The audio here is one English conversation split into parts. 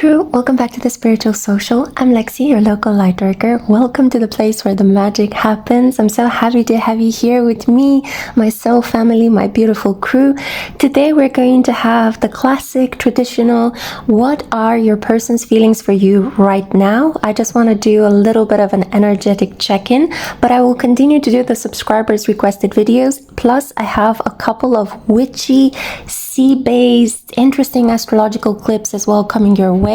Crew, welcome back to the Spiritual Social. I'm Lexi, your local light worker. Welcome to the place where the magic happens. I'm so happy to have you here with me, my soul family, my beautiful crew. Today we're going to have the classic, traditional, what are your person's feelings for you right now? I just want to do a little bit of an energetic check-in, but I will continue to do the subscribers requested videos. Plus, I have a couple of witchy, sea-based, interesting astrological clips as well coming your way.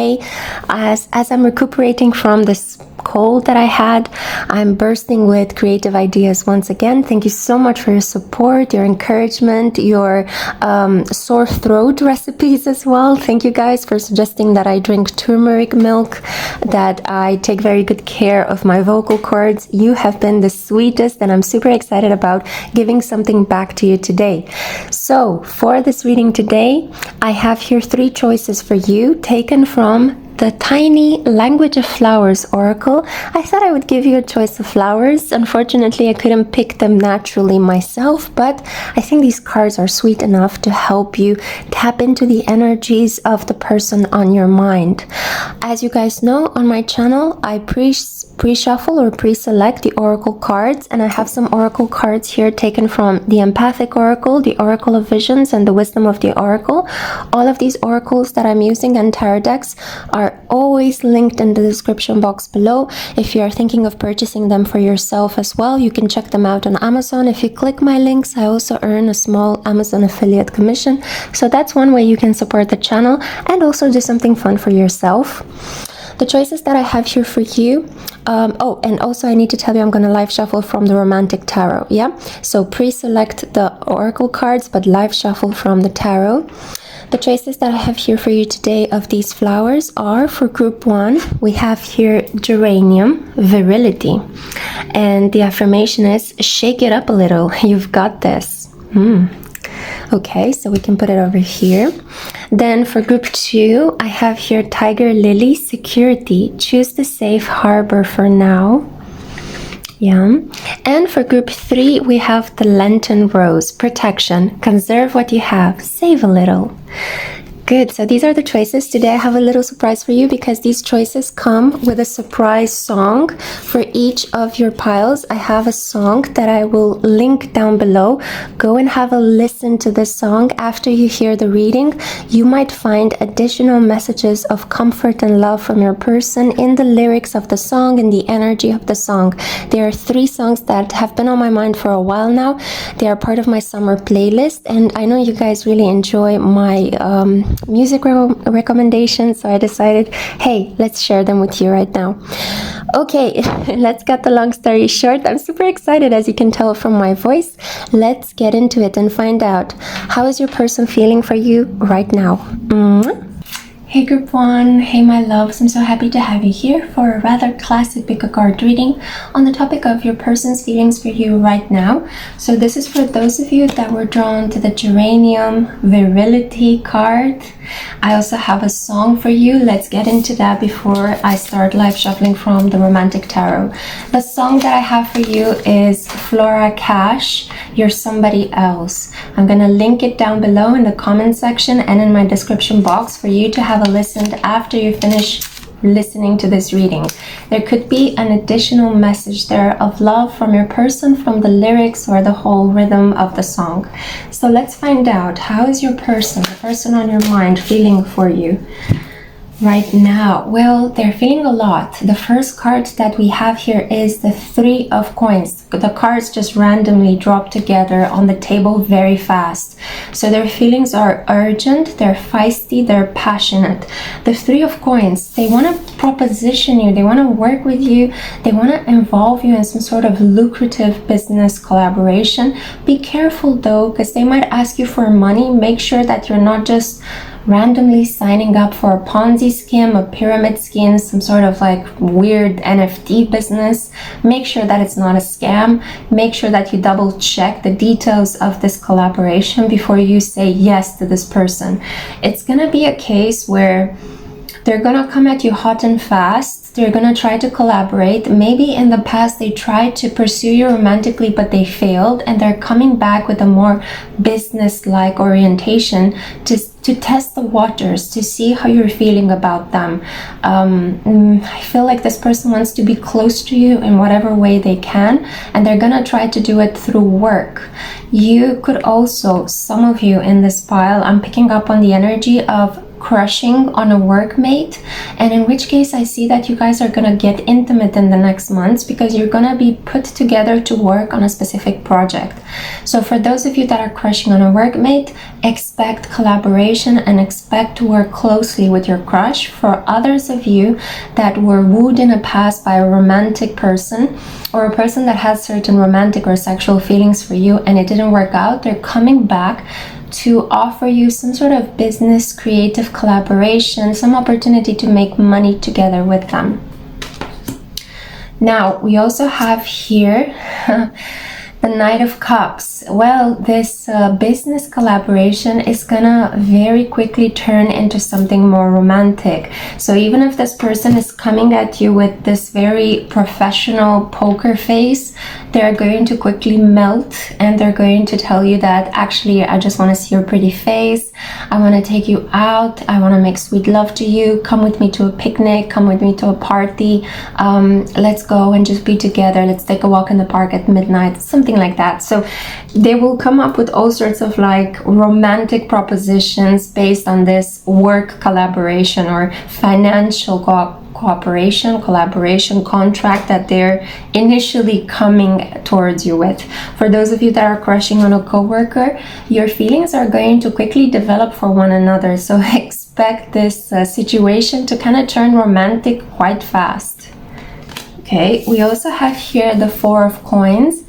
As I'm recuperating from this cold that I had, I'm bursting with creative ideas once again. Thank you so much for your support, your encouragement, your sore throat recipes as well. Thank you guys for suggesting that I drink turmeric milk, that I take very good care of my vocal cords. You have been the sweetest, and I'm super excited about giving something back to you today. So for this reading today, I have here 3 choices for you taken from the Tiny Language of Flowers Oracle. I thought I would give you a choice of flowers. Unfortunately, I couldn't pick them naturally myself, but I think these cards are sweet enough to help you tap into the energies of the person on your mind. As you guys know, on my channel, I pre-shuffle or pre-select the oracle cards, and I have some oracle cards here taken from the Empathic Oracle, the Oracle of Visions, and the Wisdom of the Oracle. All of these oracles that I'm using and tarot decks are always linked in the description box below. If you are thinking of purchasing them for yourself as well, you can check them out on Amazon. If you click my links, I also earn a small Amazon affiliate commission. So that's one way you can support the channel and also do something fun for yourself. The choices that I have here for you, oh, and also I need to tell you I'm going to live shuffle from the Romantic Tarot, yeah? So pre-select the oracle cards, but live shuffle from the tarot. The choices that I have here for you today of these flowers are, for group 1, we have here Geranium, Virility. And the affirmation is, shake it up a little, you've got this. Okay, so we can put it over here. Then for group 2, I have here Tiger Lily, Security. Choose the safe harbor for now. Yeah. And for group 3, we have the Lenten Rose, Protection. Conserve what you have, save a little. Good, so these are the choices. Today I have a little surprise for you because these choices come with a surprise song for each of your piles. I have a song that I will link down below. Go and have a listen to this song. After you hear the reading, you might find additional messages of comfort and love from your person in the lyrics of the song and the energy of the song. There are 3 songs that have been on my mind for a while now. They are part of my summer playlist, and I know you guys really enjoy my music recommendations, so I decided, hey, let's share them with you right now. Okay, let's cut the long story short. I'm super excited, as you can tell from my voice. Let's get into it and find out, how is your person feeling for you right now? Hey group 1, hey my loves, I'm so happy to have you here for a rather classic pick-a-card reading on the topic of your person's feelings for you right now. So this is for those of you that were drawn to the Geranium Virility card. I also have a song for you. Let's get into that before I start live shuffling from the Romantic Tarot. The song that I have for you is Flora Cash, You're Somebody Else. I'm gonna link it down below in the comment section and in my description box for you to have a listen after you finish listening to this reading. There could be an additional message there of love from your person, from the lyrics or the whole rhythm of the song. So let's find out, how is your person, the person on your mind, feeling for you right now? Well, they're feeling a lot. The first card that we have here is the 3 of Coins. The cards just randomly drop together on the table very fast. So their feelings are urgent, they're feisty, they're passionate. The 3 of Coins, they want to proposition you, they want to work with you, they want to involve you in some sort of lucrative business collaboration. Be careful though, because they might ask you for money. Make sure that you're not just randomly signing up for a Ponzi scheme, a pyramid scheme, some sort of like weird NFT business. Make sure that it's not a scam. Make sure that you double check the details of this collaboration before you say yes to this person. It's gonna be a case where they're gonna come at you hot and fast. They're gonna try to collaborate. Maybe in the past they tried to pursue you romantically, but they failed, and they're coming back with a more business-like orientation to to test the waters, to see how you're feeling about them. I feel like this person wants to be close to you in whatever way they can, and they're gonna try to do it through work. You could also, some of you in this pile, I'm picking up on the energy of crushing on a workmate, and in which case I see that you guys are gonna get intimate in the next months because you're gonna be put together to work on a specific project. So for those of you that are crushing on a workmate, expect collaboration and expect to work closely with your crush. For others of you that were wooed in a past by a romantic person, or a person that has certain romantic or sexual feelings for you and it didn't work out, they're coming back to offer you some sort of business, creative collaboration, some opportunity to make money together with them. Now, we also have here the Knight of Cups. Well, this business collaboration is gonna very quickly turn into something more romantic. So even if this person is coming at you with this very professional poker face, they're going to quickly melt and they're going to tell you that actually I just want to see your pretty face, I want to take you out, I want to make sweet love to you, come with me to a picnic, come with me to a party, let's go and just be together, let's take a walk in the park at midnight, something like that. So they will come up with all sorts of like romantic propositions based on this work collaboration or financial collaboration contract that they're initially coming towards you with. For those of you that are crushing on a coworker, your feelings are going to quickly develop for one another, so expect this situation to kind of turn romantic quite fast. Okay, we also have here the Four of Coins.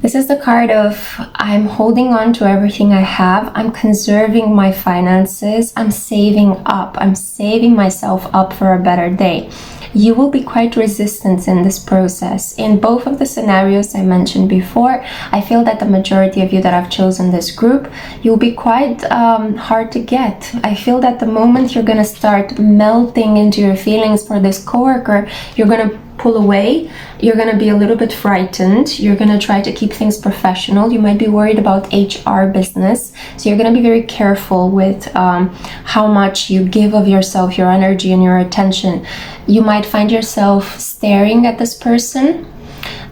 This is the card of I'm holding on to everything I have, I'm conserving my finances, I'm saving up, I'm saving myself up for a better day. You will be quite resistant in this process. In both of the scenarios I mentioned before, I feel that the majority of you that have chosen this group, you'll be quite hard to get. I feel that the moment you're gonna start melting into your feelings for this coworker, you're gonna pull away, you're going to be a little bit frightened, you're going to try to keep things professional, you might be worried about HR business, so you're going to be very careful with how much you give of yourself, your energy and your attention. You might find yourself staring at this person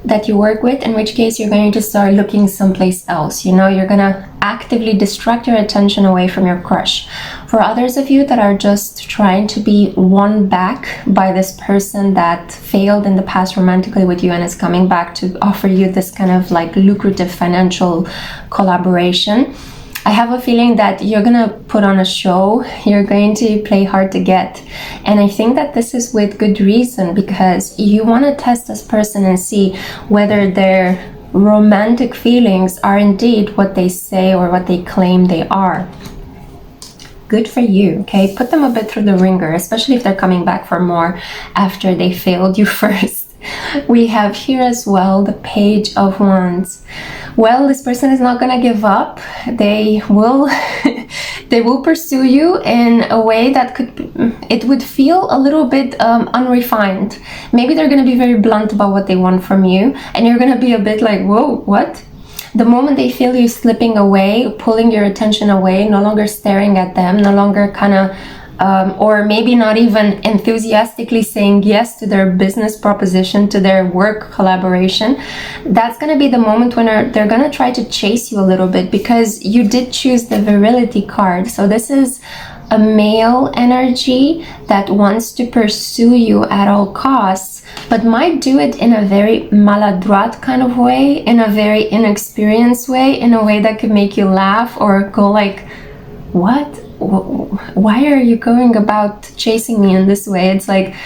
that you work with, in which case you're going to start looking someplace else. You know, you're gonna actively distract your attention away from your crush. For others of you that are just trying to be won back by this person that failed in the past romantically with you and is coming back to offer you this kind of like lucrative financial collaboration, I have a feeling that you're gonna put on a show, you're going to play hard to get. And I think that this is with good reason, because you want to test this person and see whether their romantic feelings are indeed what they say or what they claim they are. Good for you, okay? Put them a bit through the ringer, especially if they're coming back for more after they failed you first. We have here as well the Page of Wands. Well, this person is not gonna give up. They will they will pursue you in a way that it would feel a little bit unrefined. Maybe they're gonna be very blunt about what they want from you, and you're gonna be a bit like, whoa, what? The moment they feel you slipping away, pulling your attention away, no longer staring at them, no longer kind of or maybe not even enthusiastically saying yes to their business proposition, to their work collaboration, that's going to be the moment when they're going to try to chase you a little bit, because you did choose the Virility card. So this is a male energy that wants to pursue you at all costs, but might do it in a very maladroit kind of way, in a very inexperienced way, in a way that could make you laugh or go like, what? Why are you going about chasing me in this way? It's like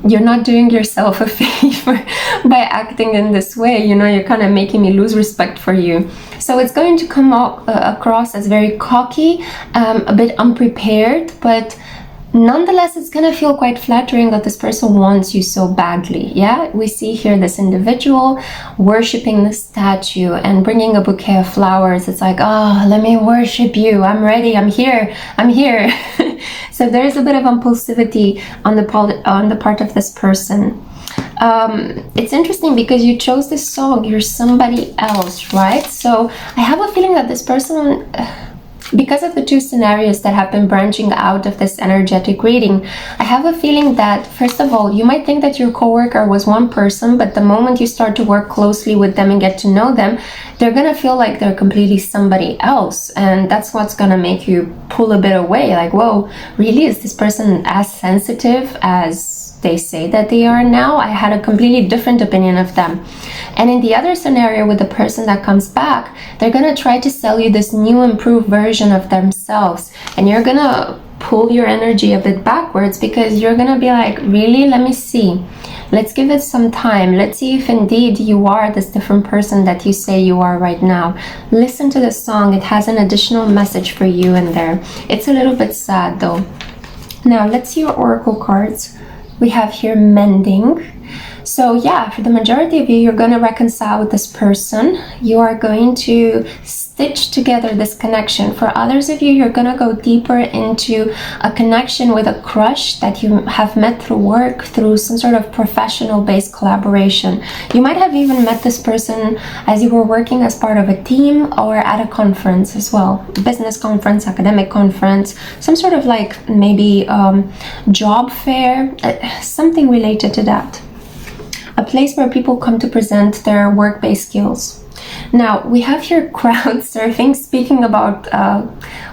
you're not doing yourself a favor by acting in this way. You know, you're kind of making me lose respect for you. So it's going to come across as very cocky, a bit unprepared, but nonetheless, it's gonna feel quite flattering that this person wants you so badly. Yeah, we see here this individual worshiping the statue and bringing a bouquet of flowers. It's like, oh, let me worship you, I'm ready, I'm here. So there is a bit of impulsivity on the part of this person. It's interesting because you chose this song, You're Somebody Else, right? So I have a feeling that this person Because of the two scenarios that have been branching out of this energetic reading, I have a feeling that, first of all, you might think that your coworker was one person, but the moment you start to work closely with them and get to know them, they're gonna feel like they're completely somebody else, and that's what's gonna make you pull a bit away, like, whoa, really, is this person as sensitive as they say that they are now? I had a completely different opinion of them. And in the other scenario with the person that comes back, they're gonna try to sell you this new improved version of themselves, and you're gonna pull your energy a bit backwards, because you're gonna be like, really, let me see, let's give it some time, let's see if indeed you are this different person that you say you are right now. Listen to the song, it has an additional message for you in there. It's a little bit sad though. Now let's see your oracle cards. We have here mending. So yeah, for the majority of you, you're going to reconcile with this person. You are going to stitch together this connection. For others of you, you're going to go deeper into a connection with a crush that you have met through work, through some sort of professional based collaboration. You might have even met this person as you were working as part of a team or at a conference as well. Business conference, academic conference, some sort of like maybe job fair, something related to that. A place where people come to present their work-based skills. Now, we have here crowd surfing. Speaking about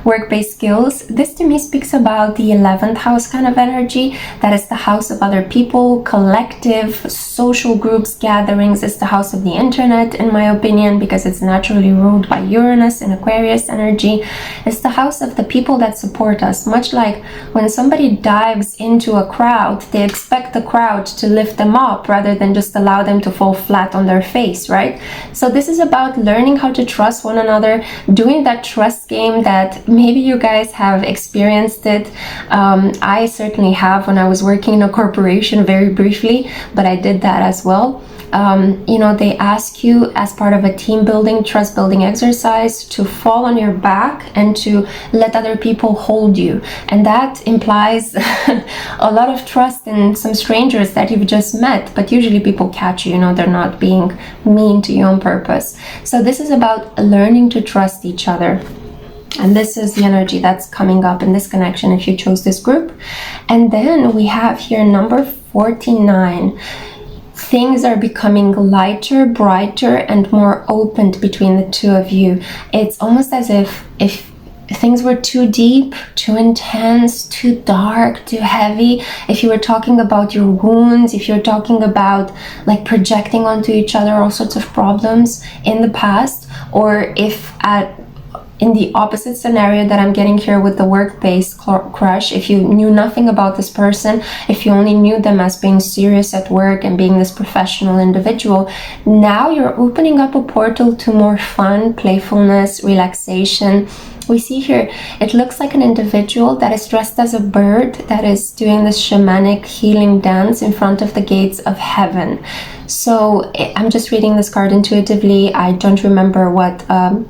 work-based skills, this to me speaks about the 11th house kind of energy. That is the house of other people, collective, social groups, gatherings. It's the house of the internet, in my opinion, because it's naturally ruled by Uranus and Aquarius energy. It's the house of the people that support us. Much like when somebody dives into a crowd, they expect the crowd to lift them up rather than just allow them to fall flat on their face, right? So this is about learning how to trust one another, doing that trust game that maybe you guys have experienced it. I certainly have when I was working in a corporation very briefly, but I did that as well. You know, they ask you as part of a team building, trust building exercise to fall on your back and to let other people hold you. And that implies a lot of trust in some strangers that you've just met, but usually people catch you, you know, they're not being mean to you on purpose. So this is about learning to trust each other. And this is the energy that's coming up in this connection if you chose this group. And then we have here number 49. Things are becoming lighter, brighter, and more open between the two of you. It's almost as if things were too deep, too intense, too dark, too heavy, if you were talking about your wounds, if you're talking about like projecting onto each other all sorts of problems in the past, or if in the opposite scenario that I'm getting here with the work-based crush, if you knew nothing about this person, if you only knew them as being serious at work and being this professional individual, now you're opening up a portal to more fun, playfulness, relaxation. We see here, it looks like an individual that is dressed as a bird that is doing this shamanic healing dance in front of the gates of heaven. So I'm just reading this card intuitively. I don't remember what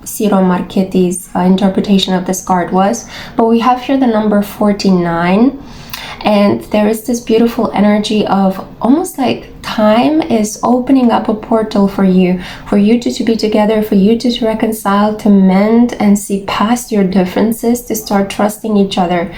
Ciro Marchetti's interpretation of this card was, but we have here the number 49. And there is this beautiful energy of almost like time is opening up a portal for you two to be together, for you two to reconcile, to mend and see past your differences, to start trusting each other.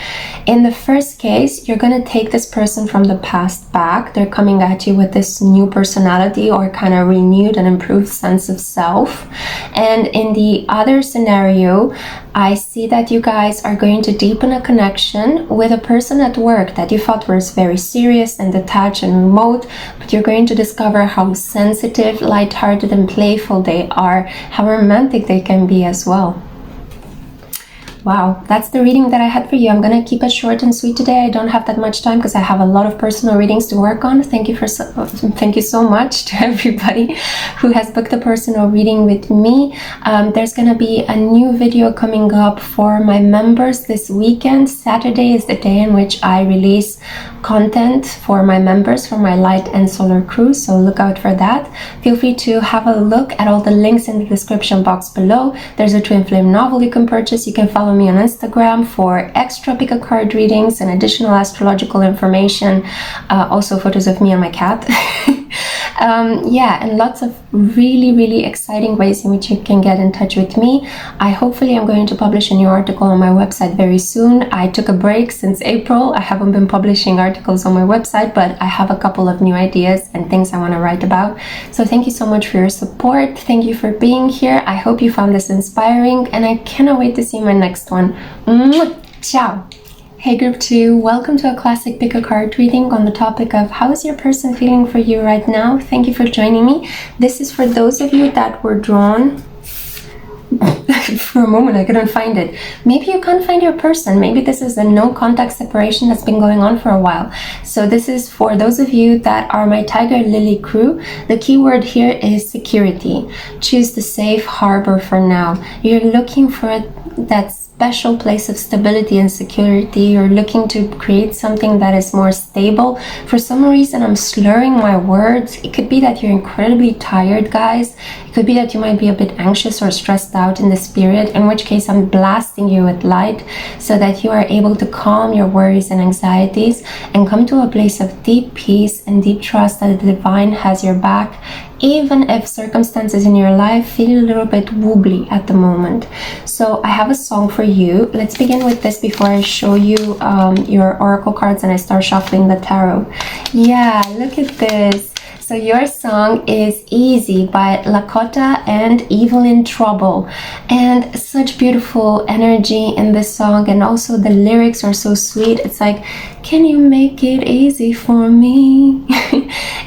In the first case, you're going to take this person from the past back. They're coming at you with this new personality or kind of renewed and improved sense of self. And in the other scenario, I see that you guys are going to deepen a connection with a person at work that you thought was very serious and detached and remote, but you're going to discover how sensitive, lighthearted, and playful they are, how romantic they can be as well. Wow, that's the reading that I had for you. I'm going to keep it short and sweet today. I don't have that much time because I have a lot of personal readings to work on. Thank you so much to everybody who has booked a personal reading with me. There's going to be a new video coming up for my members this weekend. Saturday is the day in which I release content for my members, for my light and solar crew, so look out for that. Feel free to have a look at all the links in the description box below. There's a twin flame novel you can purchase. You can follow me on Instagram for extra pick-a-card readings and additional astrological information, also photos of me and my cat. Yeah, and lots of really exciting ways in which you can get in touch with me. Hopefully I'm going to publish a new article on my website very soon. I took a break since April. I haven't been publishing articles on my website, but I have a couple of new ideas and things I want to write about. So thank you so much for your support. Thank you for being here. I hope you found this inspiring, and I cannot wait to see my next one. Ciao! Hey group 2, welcome to a classic pick a card reading on the topic of how is your person feeling for you right now. Thank you for joining me. This is for those of you that were drawn. For a moment I couldn't find it. Maybe you can't find your person. Maybe this is a no contact separation that's been going on for a while. So this is for those of you that are my Tiger Lily crew. The key word here is security. Choose the safe harbor for now. You're looking for that special place of stability and security. You're looking to create something that is more stable. For some reason I'm slurring my words. It could be that you're incredibly tired, guys. It could be that you might be a bit anxious or stressed out in this period, in which case I'm blasting you with light so that you are able to calm your worries and anxieties and come to a place of deep peace and deep trust that the divine has your back, even if circumstances in your life feel a little bit wobbly at the moment. So I have a song for you. Let's begin with this before I show you your oracle cards and I start shuffling the tarot. Yeah, look at this. So your song is Easy by Lakota and Evil in Trouble, and such beautiful energy in this song, and also the lyrics are so sweet. It's like, can you make it easy for me?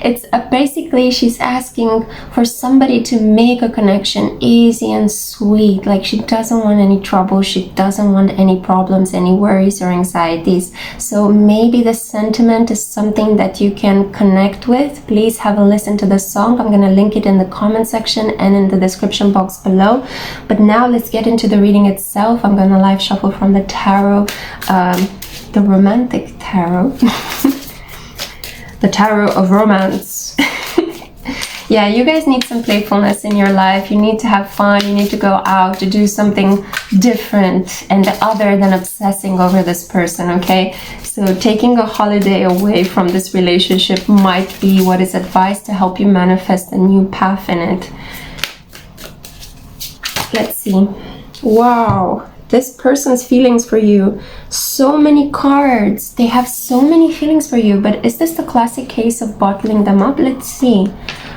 It's basically she's asking for somebody to make a connection easy and sweet. Like she doesn't want any trouble, she doesn't want any problems, any worries or anxieties. So maybe the sentiment is something that you can connect with. Please have a listen to the song. I'm going to link it in the comment section and in the description box below. But now let's get into the reading itself. I'm going to live shuffle from the tarot, the romantic tarot. The tarot of romance. Yeah, you guys need some playfulness in your life. You need to have fun. You need to go out to do something different and other than obsessing over this person, okay? So taking a holiday away from this relationship might be what is advised to help you manifest a new path in it. Let's see. Wow. This person's feelings for you. So many cards. They have so many feelings for you. But is this the classic case of bottling them up? Let's see.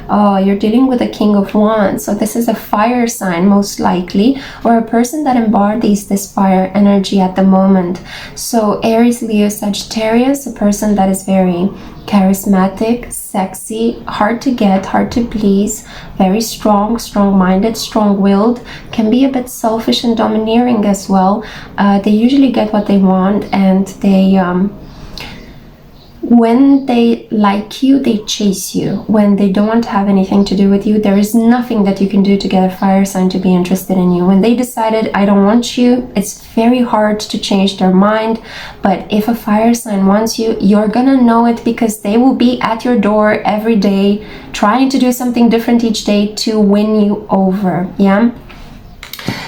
Oh, you're dealing with a King of Wands. So this is a fire sign, most likely, or a person that embodies this fire energy at the moment. So Aries, Leo, Sagittarius, a person that is very charismatic, sexy, hard to get, hard to please, very strong, strong-minded, strong-willed, can be a bit selfish and domineering as well. They usually get what they want, and they when they like you, they chase you. When they don't want to have anything to do with you, there is nothing that you can do to get a fire sign to be interested in you. When they decided, I don't want you, it's very hard to change their mind. But if a fire sign wants you, you're gonna know it, because they will be at your door every day, trying to do something different each day to win you over, yeah?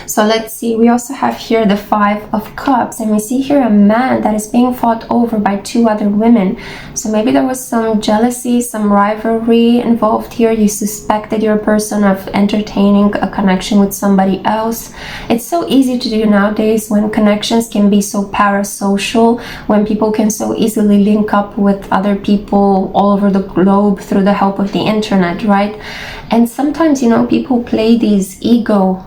So let's see, we also have here the Five of Cups, and we see here a man that is being fought over by two other women. So maybe there was some jealousy, some rivalry involved here. You suspected your person of entertaining a connection with somebody else. It's so easy to do nowadays when connections can be so parasocial, when people can so easily link up with other people all over the globe through the help of the internet, right? And sometimes, you know, people play these ego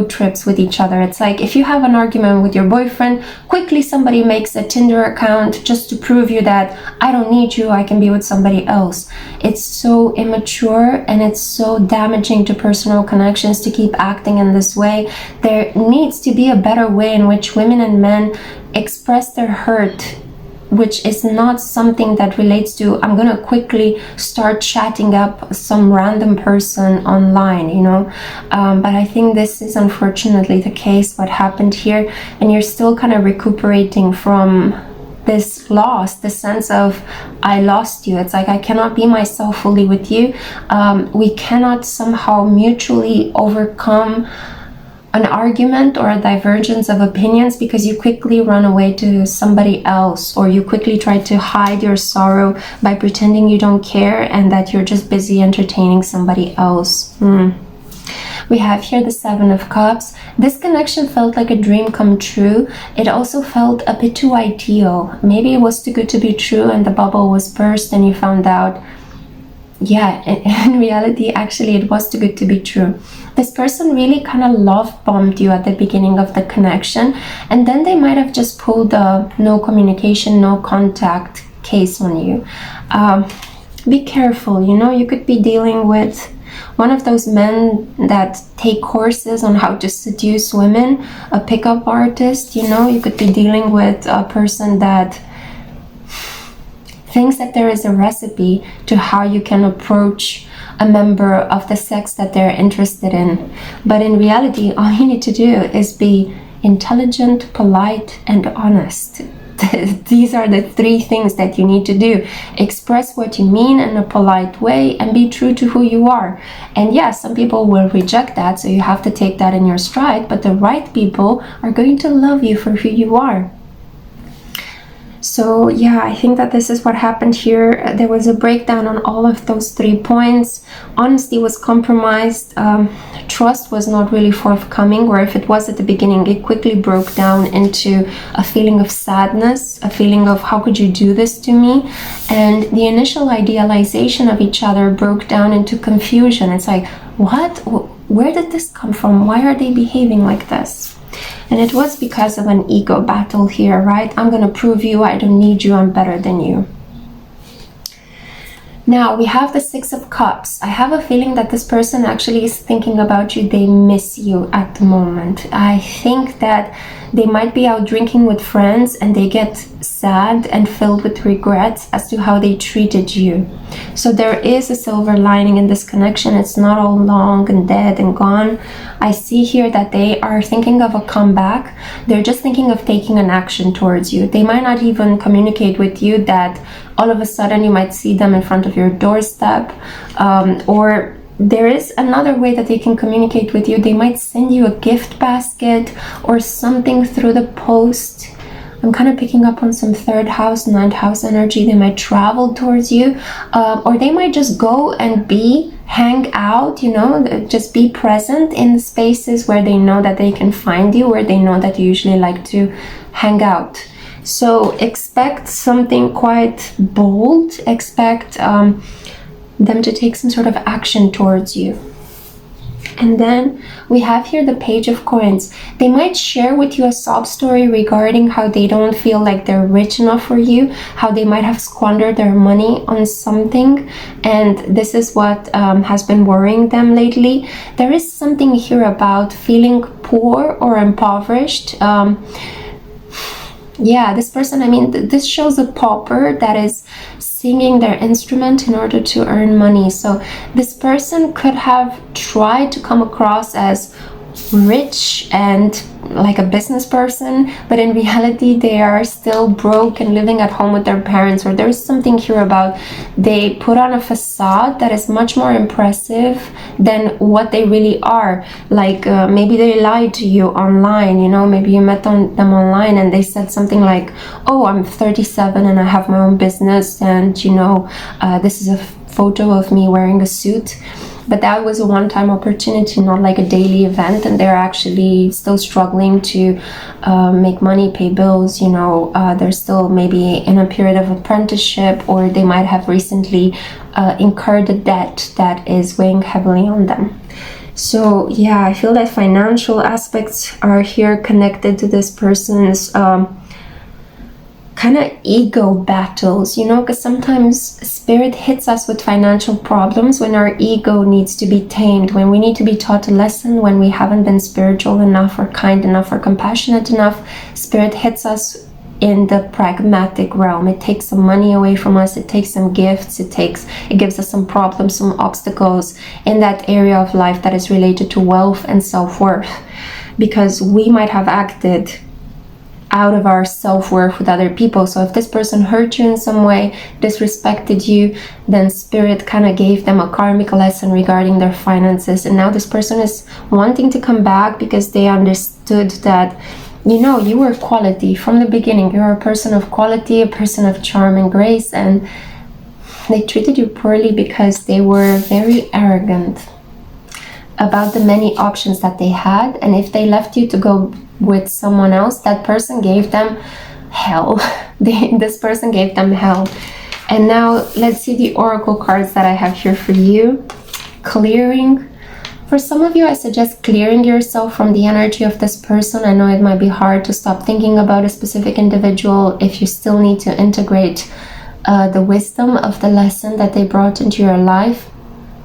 trips with each other. It's like if you have an argument with your boyfriend, quickly somebody makes a Tinder account just to prove you that I don't need you, I can be with somebody else. It's so immature and it's so damaging to personal connections to keep acting in this way. There needs to be a better way in which women and men express their hurt, which is not something that relates to, I'm gonna quickly start chatting up some random person online, you know. But I think this is unfortunately the case, what happened here, and you're still kind of recuperating from this loss, the sense of I lost you. It's like I cannot be myself fully with you. We cannot somehow mutually overcome an argument or a divergence of opinions because you quickly run away to somebody else, or you quickly try to hide your sorrow by pretending you don't care and that you're just busy entertaining somebody else. We have here the Seven of Cups. This connection felt like a dream come true. It also felt a bit too ideal. Maybe it was too good to be true and the bubble was burst and you found out, yeah, in reality, actually, it was too good to be true. This person really kind of love bombed you at the beginning of the connection, and then they might have just pulled a no communication, no contact case on you. Be careful, you know, you could be dealing with one of those men that take courses on how to seduce women, a pickup artist, you know. You could be dealing with a person that thinks that there is a recipe to how you can approach a member of the sex that they're interested in. But in reality, all you need to do is be intelligent, polite, and honest. These are the three things that you need to do. Express what you mean in a polite way and be true to who you are. And yes, some people will reject that, so you have to take that in your stride, but the right people are going to love you for who you are. So yeah, I think that this is what happened here. There was a breakdown on all of those 3 points. Honesty was compromised. Trust was not really forthcoming, or if it was at the beginning, it quickly broke down into a feeling of sadness, a feeling of how could you do this to me? And the initial idealization of each other broke down into confusion. It's like, what? Where did this come from? Why are they behaving like this? And it was because of an ego battle here, right? I'm gonna prove you, I don't need you, I'm better than you. Now we have the Six of Cups. I have a feeling that this person actually is thinking about you. They miss you at the moment. I think that they might be out drinking with friends and they get sad and filled with regrets as to how they treated you. So there is a silver lining in this connection. It's not all long and dead and gone. I see here that they are thinking of a comeback. They're just thinking of taking an action towards you. They might not even communicate with you that all of a sudden you might see them in front of your doorstep, or there is another way that they can communicate with you. They might send you a gift basket or something through the post. I'm kind of picking up on some 3rd house, 9th house energy. They might travel towards you, or they might just go and hang out, you know, just be present in the spaces where they know that they can find you, where they know that you usually like to hang out. So expect something quite bold. Expect them to take some sort of action towards you. And then we have here the Page of Coins. They might share with you a sob story regarding how they don't feel like they're rich enough for you, how they might have squandered their money on something, and this is what has been worrying them lately. There is something here about feeling poor or impoverished. Yeah, this person, I mean, this shows a pauper that is singing their instrument in order to earn money. So this person could have tried to come across as rich and like a business person, but in reality they are still broke and living at home with their parents. Or there's something here about they put on a facade that is much more impressive than what they really are. Like maybe they lied to you online, you know, maybe you met them online and they said something like, oh, I'm 37 and I have my own business, and you know, this is a photo of me wearing a suit. But that was a one-time opportunity, not like a daily event, and they're actually still struggling to make money, pay bills, you know. They're still maybe in a period of apprenticeship, or they might have recently incurred a debt that is weighing heavily on them. So yeah, I feel that financial aspects are here connected to this person's kind of ego battles, you know, because sometimes spirit hits us with financial problems when our ego needs to be tamed, when we need to be taught a lesson, when we haven't been spiritual enough or kind enough or compassionate enough. Spirit hits us in the pragmatic realm. It takes some money away from us, it takes some gifts, it gives us some problems, some obstacles in that area of life that is related to wealth and self-worth, because we might have acted out of our self-worth with other people. So if this person hurt you in some way, disrespected you, then spirit kind of gave them a karmic lesson regarding their finances, and now this person is wanting to come back because they understood that, you know, you were quality from the beginning. You're a person of quality, a person of charm and grace, and they treated you poorly because they were very arrogant about the many options that they had. And if they left you to go with someone else, that person gave them hell. This person gave them hell. And now let's see the oracle cards that I have here for you. Clearing. For some of you, I suggest clearing yourself from the energy of this person. I know it might be hard to stop thinking about a specific individual if you still need to integrate the wisdom of the lesson that they brought into your life.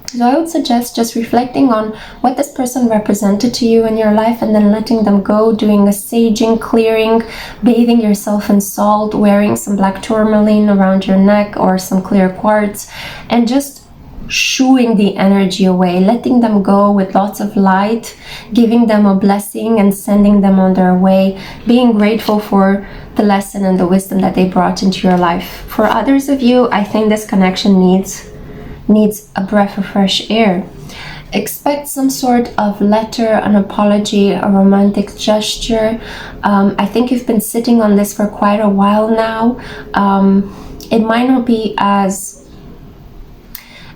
So I would suggest just reflecting on what this person represented to you in your life, and then letting them go, doing a saging, clearing, bathing yourself in salt, wearing some black tourmaline around your neck or some clear quartz, and just shooing the energy away, letting them go with lots of light, giving them a blessing and sending them on their way, being grateful for the lesson and the wisdom that they brought into your life. For others of you, I think this connection needs a breath of fresh air. Expect some sort of letter, an apology, a romantic gesture. I think you've been sitting on this for quite a while now. It might not be as...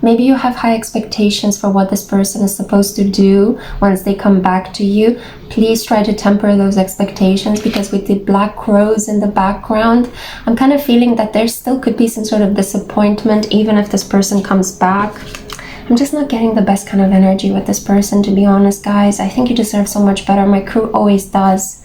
Maybe you have high expectations for what this person is supposed to do once they come back to you. Please try to temper those expectations, because with the black crows in the background, I'm kind of feeling that there still could be some sort of disappointment even if this person comes back. I'm just not getting the best kind of energy with this person, to be honest, guys. I think you deserve so much better. My crew always does.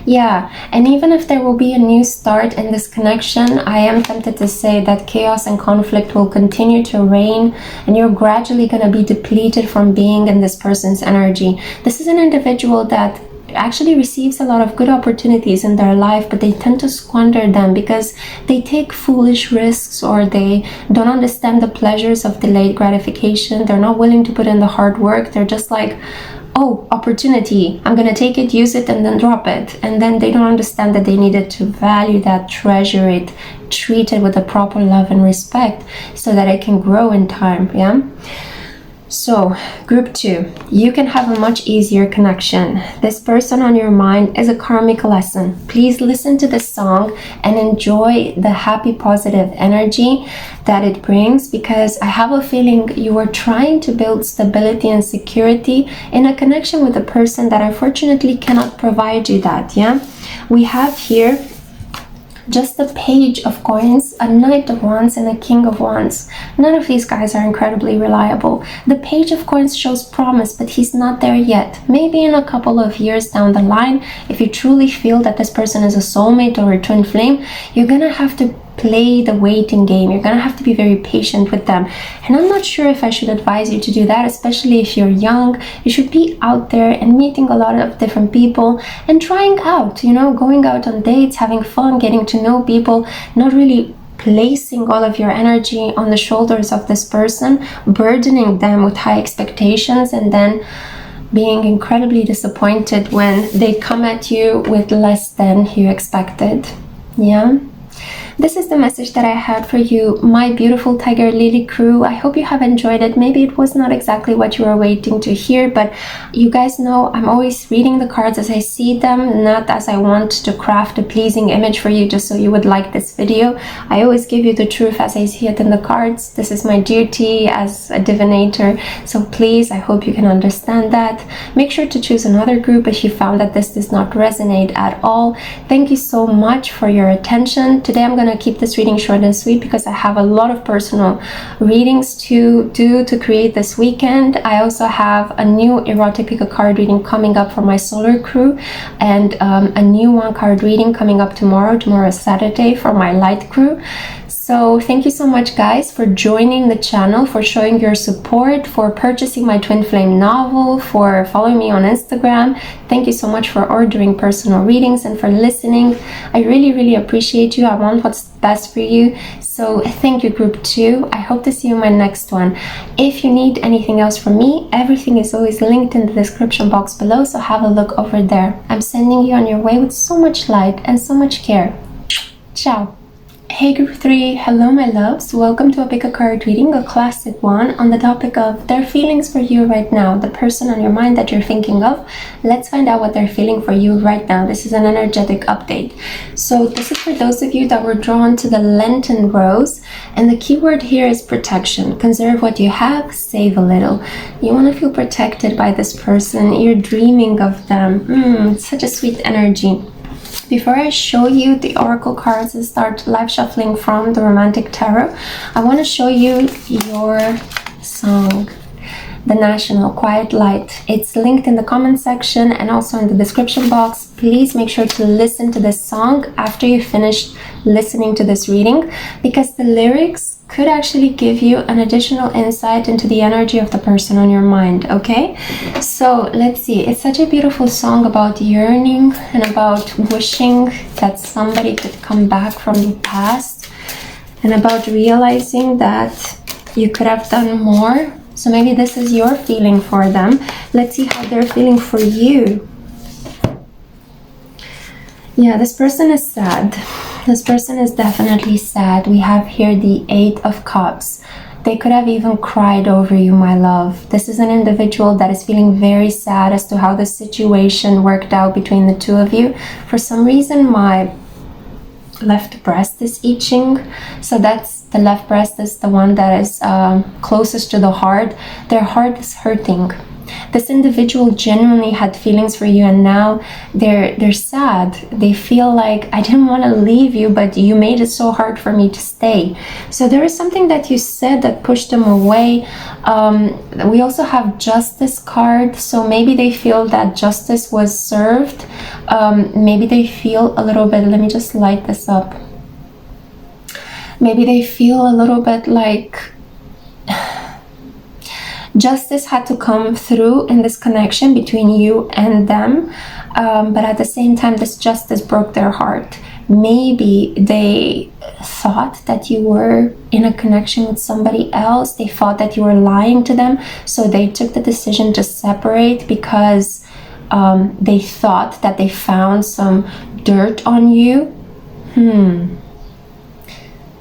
Yeah, and even if there will be a new start in this connection, I am tempted to say that chaos and conflict will continue to reign, and you're gradually going to be depleted from being in this person's energy. This is an individual that actually receives a lot of good opportunities in their life, but they tend to squander them because they take foolish risks, or they don't understand the pleasures of delayed gratification. They're not willing to put in the hard work. They're just like, oh, opportunity, I'm gonna take it, use it, and then drop it. And then they don't understand that they needed to value that, treasure it, treat it with the proper love and respect so that it can grow in time. Yeah. So, group 2, you can have a much easier connection. This person on your mind is a karmic lesson. Please listen to the song and enjoy the happy, positive energy that it brings, because I have a feeling you are trying to build stability and security in a connection with a person that unfortunately cannot provide you that. Yeah, we have here just a page of coins, a knight of wands, and a king of wands. None of these guys are incredibly reliable. The page of coins shows promise, but he's not there yet. Maybe in a couple of years down the line, if you truly feel that this person is a soulmate or a twin flame, you're gonna have to play the waiting game. You're gonna have to be very patient with them, and I'm not sure if I should advise you to do that, especially if you're young. You should be out there and meeting a lot of different people and trying out, you know, going out on dates, having fun, getting to know people, not really placing all of your energy on the shoulders of this person, burdening them with high expectations, and then being incredibly disappointed when they come at you with less than you expected. Yeah. This is the message that I had for you, my beautiful Tiger Lily crew. I hope you have enjoyed it. Maybe it was not exactly what you were waiting to hear, but you guys know I'm always reading the cards as I see them, not as I want to craft a pleasing image for you just so you would like this video. I always give you the truth as I see it in the cards. This is my duty as a divinator, so please, I hope you can understand that. Make sure to choose another group if you found that this does not resonate at all. Thank you so much for your attention. Today I'm going to keep this reading short and sweet because I have a lot of personal readings to do to create this weekend. I also have a new erotic pickacard reading coming up for my solar crew, and a new one card reading coming up tomorrow is Saturday, for my light crew. So So thank you so much, guys, for joining the channel, for showing your support, for purchasing my twin flame novel, for following me on Instagram. Thank you so much for ordering personal readings and for listening. I really appreciate you. I want what's best for you. So thank you, group 2. I hope to see you in my next one. If you need anything else from me, everything is always linked in the description box below, so have a look over there. I'm sending you on your way with so much light and so much care. Ciao. Hey group 3, hello my loves. Welcome to a pick a card reading, a classic one, on the topic of their feelings for you right now, the person on your mind that you're thinking of. Let's find out what they're feeling for you right now. This is an energetic update. So this is for those of you that were drawn to the Lenten rose, and the keyword here is protection. Conserve what you have, save a little. You want to feel protected by this person. You're dreaming of them. It's such a sweet energy. Before I show you the oracle cards and start live shuffling from the romantic tarot, I want to show you your song, The National, Quiet Light. It's linked in the comment section and also in the description box. Please make sure to listen to this song after you finish listening to this reading, because the lyrics could actually give you an additional insight into the energy of the person on your mind, okay? So let's see. It's such a beautiful song about yearning and about wishing that somebody could come back from the past, and about realizing that you could have done more. So maybe this is your feeling for them. Let's see how they're feeling for you. Yeah, this person is sad. This person is definitely sad. We have here the 8 of Cups. They could have even cried over you, my love. This is an individual that is feeling very sad as to how the situation worked out between the two of you. For some reason, my left breast is itching. So that's the left breast is the one that is closest to the heart. Their heart is hurting. This individual genuinely had feelings for you, and now they're sad. They feel like, I didn't want to leave you, but you made it so hard for me to stay. So there is something that you said that pushed them away. We also have Justice card, so maybe they feel that justice was served. Maybe they feel a little bit, let me just light this up. Maybe they feel a little bit like justice had to come through in this connection between you and them, but at the same time this justice broke their heart. Maybe they thought that you were in a connection with somebody else. They thought that you were lying to them, so they took the decision to separate because they thought that they found some dirt on you.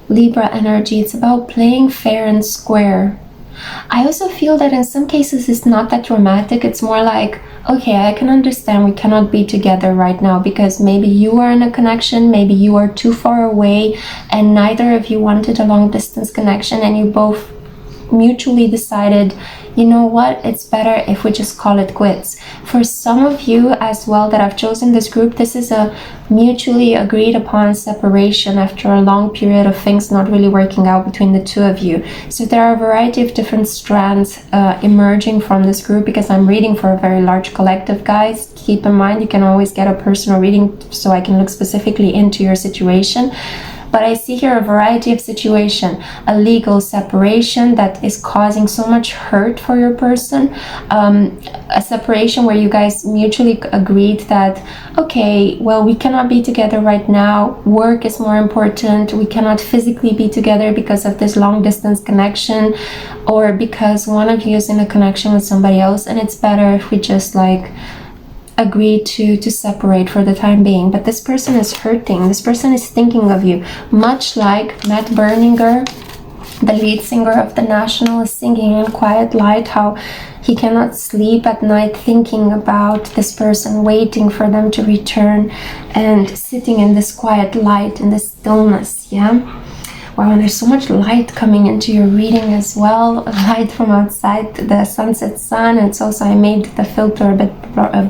Libra energy, it's about playing fair and square. I also feel that in some cases it's not that dramatic. It's more like, okay, I can understand we cannot be together right now because maybe you are in a connection, maybe you are too far away, and neither of you wanted a long distance connection, and you both mutually decided, you know what, it's better if we just call it quits. For some of you as well that have chosen this group, this is a mutually agreed upon separation after a long period of things not really working out between the two of you. So there are a variety of different strands emerging from this group, because I'm reading for a very large collective, guys. Keep in mind, you can always get a personal reading so I can look specifically into your situation. But I see here a variety of situation, a legal separation that is causing so much hurt for your person, a separation where you guys mutually agreed that, okay, well, we cannot be together right now, work is more important, we cannot physically be together because of this long distance connection, or because one of you is in a connection with somebody else, and it's better if we just like agree to separate for the time being. But this person is hurting. This person is thinking of you, much like Matt Berninger, the lead singer of The National, is singing in Quiet Light, how he cannot sleep at night thinking about this person, waiting for them to return and sitting in this quiet light, in this stillness. Yeah. Wow, and there's so much light coming into your reading as well. Light from outside, the sunset sun. It's also, I made the filter a bit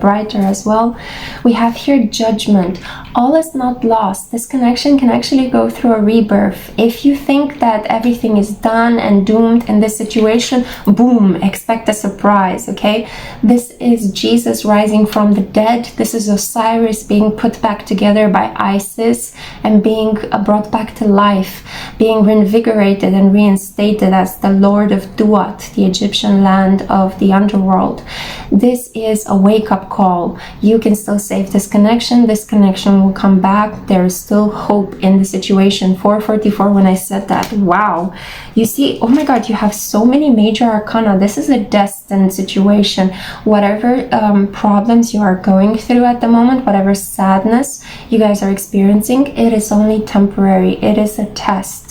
brighter as well. We have here judgment. All is not lost. This connection can actually go through a rebirth. If you think that everything is done and doomed in this situation, boom, expect a surprise, okay? This is Jesus rising from the dead. This is Osiris being put back together by Isis and being brought back to life. being reinvigorated and reinstated as the Lord of Duat, the Egyptian land of the underworld. This is a wake-up call. You can still save this connection. This connection will come back. There is still hope in the situation. 444, when I said that, wow. You see, oh my God, you have so many major arcana. This is a destined situation. Whatever problems you are going through at the moment, whatever sadness you guys are experiencing, it is only temporary. It is a test.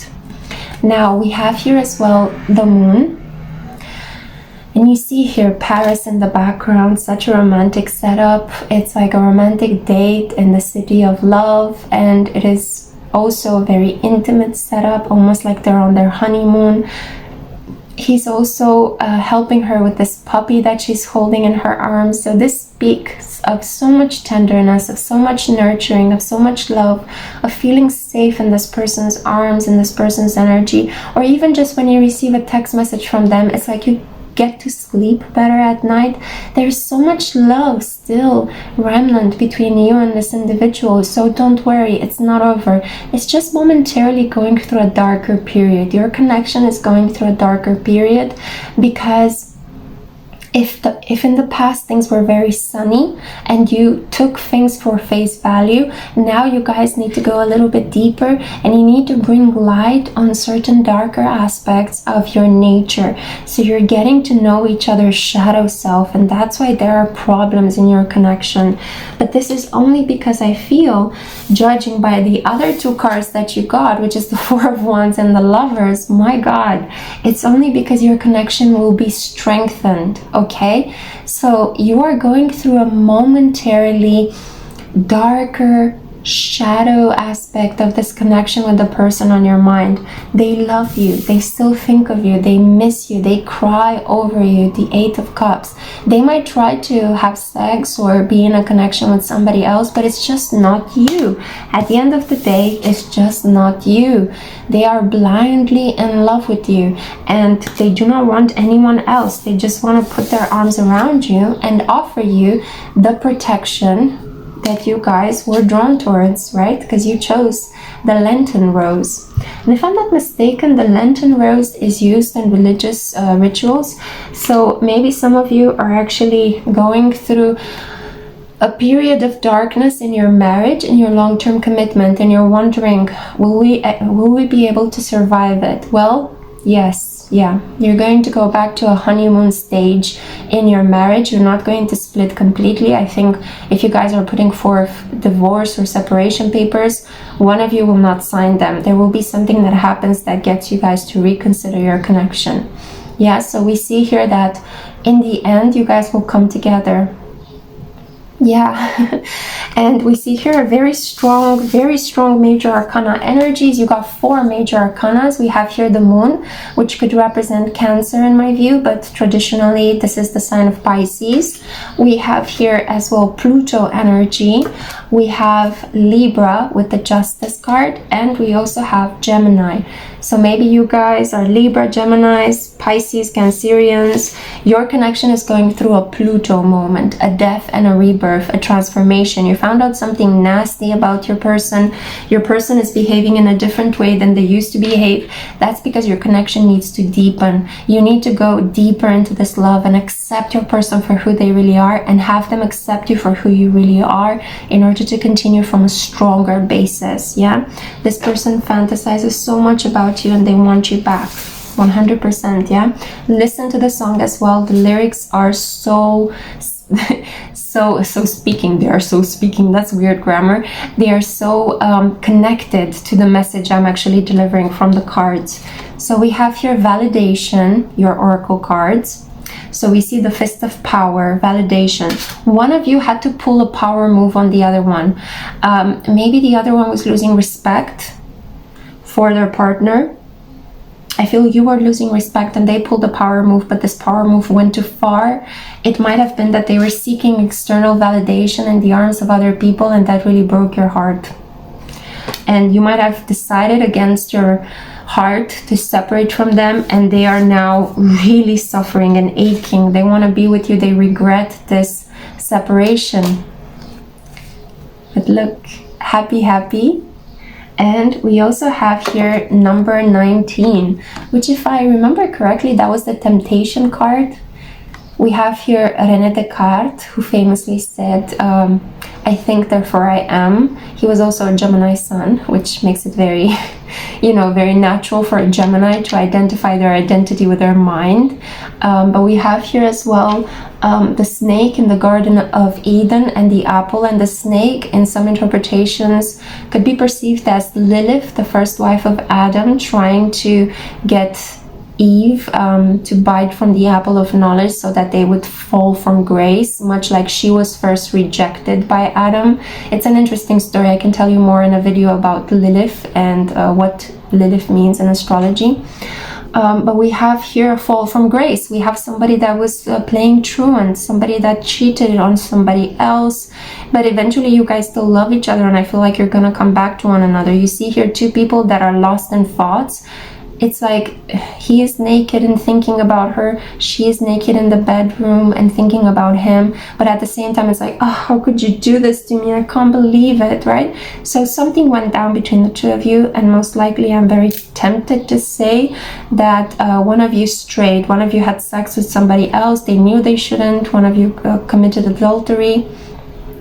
Now we have here as well the moon. And you see here Paris in the background, such a romantic setup. It's like a romantic date in the city of love, and it is also a very intimate setup, almost like they're on their honeymoon. He's also helping her with this puppy that she's holding in her arms. So this speaks of so much tenderness, of so much nurturing, of so much love, of feeling safe in this person's arms, in this person's energy. Or even just when you receive a text message from them, it's like you get to sleep better at night. There's so much love still remnant between you and this individual, so don't worry, it's not over. It's just momentarily going through a darker period. Your connection is going through a darker period because if in the past things were very sunny and you took things for face value, now you guys need to go a little bit deeper and you need to bring light on certain darker aspects of your nature. So you're getting to know each other's shadow self, and that's why there are problems in your connection. But this is only because I feel, judging by the other two cards that you got, which is the Four of Wands and the Lovers, my God, it's only because your connection will be strengthened. Okay, so you are going through a momentarily darker shadow aspect of this connection with the person on your mind. They love you, they still think of you, they miss you, they cry over you. The Eight of Cups. They might try to have sex or be in a connection with somebody else, but it's just not you. At the end of the day, it's just not you. They are blindly in love with you and they do not want anyone else. They just want to put their arms around you and offer you the protection that you guys were drawn towards, right? Because you chose the Lenten rose. And if I'm not mistaken, the Lenten rose is used in religious rituals. So maybe some of you are actually going through a period of darkness in your marriage, in your long-term commitment, and you're wondering, will we be able to survive it? Well, yes. Yeah, you're going to go back to a honeymoon stage in your marriage. You're not going to split completely. I think if you guys are putting forth divorce or separation papers, one of you will not sign them. There will be something that happens that gets you guys to reconsider your connection. Yeah, so we see here that in the end, you guys will come together. Yeah, and we see here a very strong major arcana energies. You got 4 major arcanas. We have here the moon, which could represent Cancer in my view, but traditionally this is the sign of Pisces. We have here as well Pluto energy. We have Libra with the Justice card, and we also have Gemini. So maybe you guys are Libra, Geminis, Pisces, Cancerians. Your connection is going through a Pluto moment, a death and a rebirth, a transformation. You found out something nasty about your person. Your person is behaving in a different way than they used to behave. That's because your connection needs to deepen. You need to go deeper into this love and accept your person for who they really are and have them accept you for who you really are in order to continue from a stronger basis. Yeah, this person fantasizes so much about you and they want you back 100%. Yeah, listen to the song as well. The lyrics are so speaking. They are so speaking. That's weird grammar. They are so connected to the message I'm actually delivering from the cards. So we have here validation, your oracle cards. So we see the Fist of Power, validation. One of you had to pull a power move on the other one. Maybe the other one was losing respect for their partner. I feel you were losing respect and they pulled a power move, but this power move went too far. It might have been that they were seeking external validation in the arms of other people, and that really broke your heart. And you might have decided against your heart to separate from them, and they are now really suffering and aching. They want to be with you. They regret this separation. But look, happy. And we also have here number 19, which, if I remember correctly, that was the temptation card. We have here René Descartes, who famously said, I think, therefore I am. He was also a Gemini sun, which makes it very, very natural for a Gemini to identify their identity with their mind. But we have here as well the snake in the Garden of Eden and the apple. And the snake, in some interpretations, could be perceived as Lilith, the first wife of Adam, trying to get Eve to bite from the apple of knowledge so that they would fall from grace, much like she was first rejected by Adam. It's an interesting story. I can tell you more in a video about Lilith and what Lilith means in astrology. But we have here a fall from grace. We have somebody that was playing truant, somebody that cheated on somebody else, but eventually you guys still love each other, and I feel like you're gonna come back to one another. You see here two people that are lost in thoughts. It's like he is naked and thinking about her, she is naked in the bedroom and thinking about him, but at the same time it's like, oh, how could you do this to me? I can't believe it, right? So something went down between the two of you, and most likely I'm very tempted to say that one of you strayed, one of you had sex with somebody else, they knew they shouldn't, one of you committed adultery.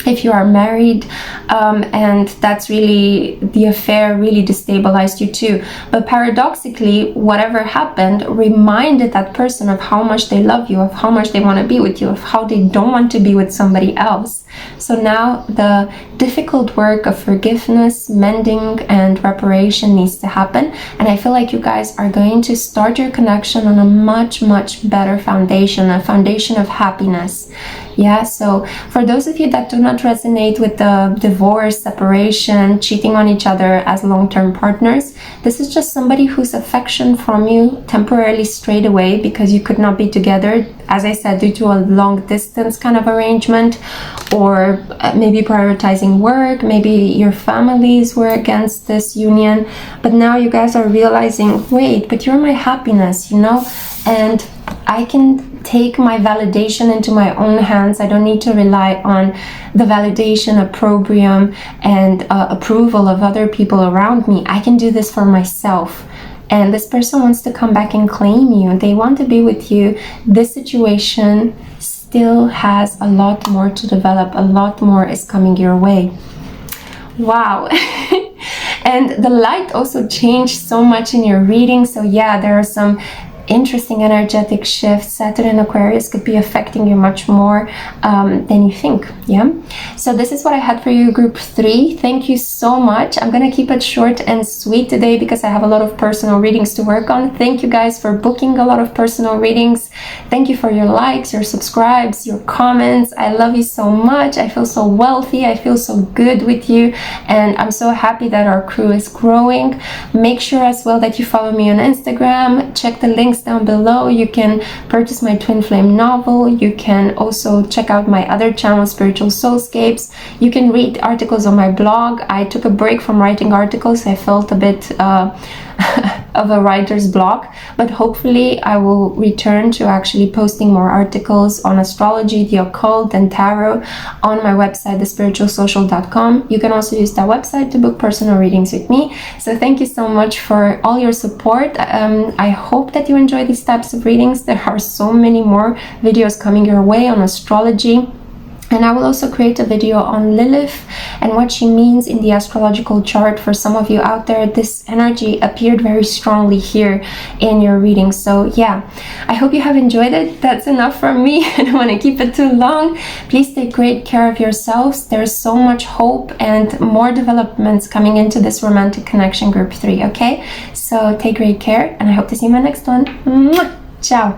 If you are married, and that's really, the affair really destabilized you too. But paradoxically, whatever happened reminded that person of how much they love you, of how much they want to be with you, of how they don't want to be with somebody else. So now the difficult work of forgiveness, mending, and reparation needs to happen. And I feel like you guys are going to start your connection on a much, much better foundation, a foundation of happiness. Yeah, so for those of you that do not resonate with the divorce, separation, cheating on each other as long-term partners, this is just somebody whose affection from you temporarily strayed away because you could not be together, as I said, due to a long distance kind of arrangement, or maybe prioritizing work, maybe your families were against this union, but now you guys are realizing, wait, but you're my happiness, and I can take my validation into my own hands. I don't need to rely on the validation, opprobrium, and approval of other people around me. I can do this for myself. And this person wants to come back and claim you. They want to be with you. This situation still has a lot more to develop. A lot more is coming your way. Wow. And the light also changed so much in your reading. So yeah, there are some interesting energetic shifts. Saturn in Aquarius could be affecting you much more than you think. Yeah, so this is what I had for you, group 3. Thank you so much. I'm gonna keep it short and sweet today because I have a lot of personal readings to work on. Thank you guys for booking a lot of personal readings. Thank you for your likes, your subscribes, your comments. I love you so much. I feel so wealthy. I feel so good with you, and I'm so happy that our crew is growing. Make sure as well that you follow me on Instagram. Check the links down below. You can purchase my twin flame novel. You can also check out my other channel, Spiritual Soulscapes. You can read articles on my blog. I took a break from writing articles. I felt a bit of a writer's block, but hopefully I will return to actually posting more articles on astrology, the occult, and tarot on my website, thespiritualsocial.com. You can also use that website to book personal readings with me. So thank you so much for all your support. I hope that you enjoy these types of readings. There are so many more videos coming your way on astrology. And I will also create a video on Lilith and what she means in the astrological chart. For some of you out there, this energy appeared very strongly here in your reading. So yeah, I hope you have enjoyed it. That's enough from me. I don't want to keep it too long. Please take great care of yourselves. There's so much hope and more developments coming into this romantic connection, group 3, okay? So take great care, and I hope to see you in my next one. Mwah! Ciao!